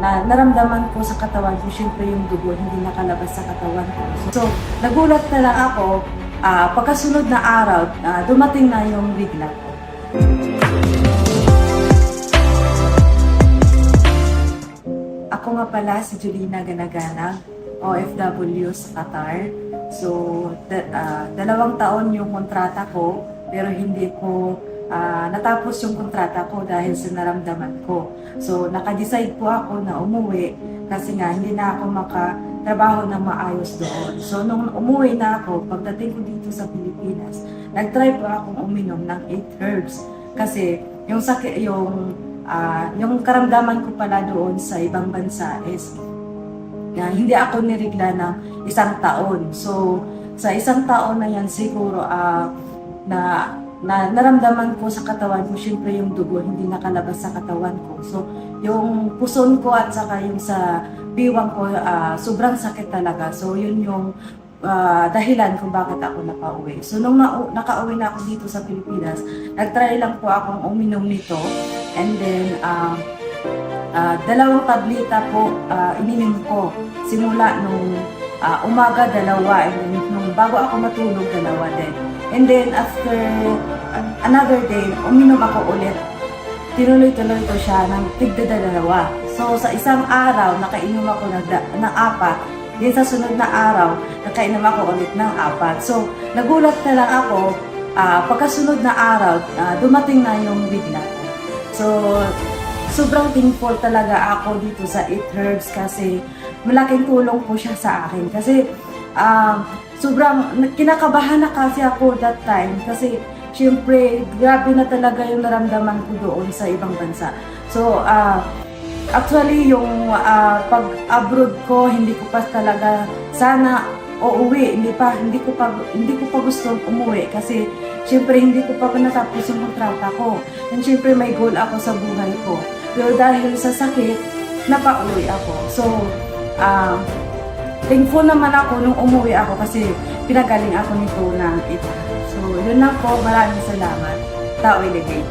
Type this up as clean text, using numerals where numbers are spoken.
na naramdaman ko sa katawan ko, syempre yung dugo hindi nakalabas sa katawan ko. So, nagulat na lang ako, pagkasunod na araw, dumating na yung bigla ko. Ako nga pala si Julina Ganaganag, OFW sa Qatar. So, 2 taon yung kontrata ko, pero hindi ko natapos yung kontrata ko dahil sa naramdaman ko. So, naka-decide po ako na umuwi kasi nga hindi na ako makatrabaho na maayos doon. So, nung umuwi na ako, pagdating ko dito sa Pilipinas, nag-try po akong uminom ng 8 herbs kasi yung sakit, yung karamdaman ko pala doon sa ibang bansa is hindi ako nirigla ng 1 taon. So, sa 1 taon na yan siguro na naramdaman ko sa katawan ko, syempre yung dugo hindi nakalabas sa katawan ko. So, yung puson ko at saka yung sa biwang ko, sobrang sakit talaga. So, yun yung dahilan kung bakit ako nakauwi. So, nung nakauwi na ako dito sa Pilipinas, nag-try lang po akong uminom nito. And then, 2 tableta po ininom ko. Simula nung umaga 2, and then nung bago ako matulog 2 din. And then after another day, uminom ako ulit. Tinuloy-tuloy ko siya ng tigda 2. So sa isang araw, nakainom ako ng 4. Then sa sunod na araw, nakainom ako ulit ng 4. So nagulat na lang ako, pagkasunod na araw, dumating na yung bigla ko. So sobrang thankful talaga ako dito sa 8 herbs kasi malaking tulong po siya sa akin. Kasi sobrang kinakabahan na kasi ako that time kasi syempre grabe na talaga yung naramdaman ko doon sa ibang bansa. So actually yung pag-abroad ko, hindi ko pa talaga sana uuwi, hindi ko pa gustong umuwi kasi syempre hindi ko pa natapos yung kontrata ko. And syempre may goal ako sa buhay ko. Pero dahil sa sakit, napauwi ako. So, thankful naman ako nung umuwi ako kasi pinagaling ako nito ng ito. So, yun lang po. Maraming salamat. Tao Ilagay.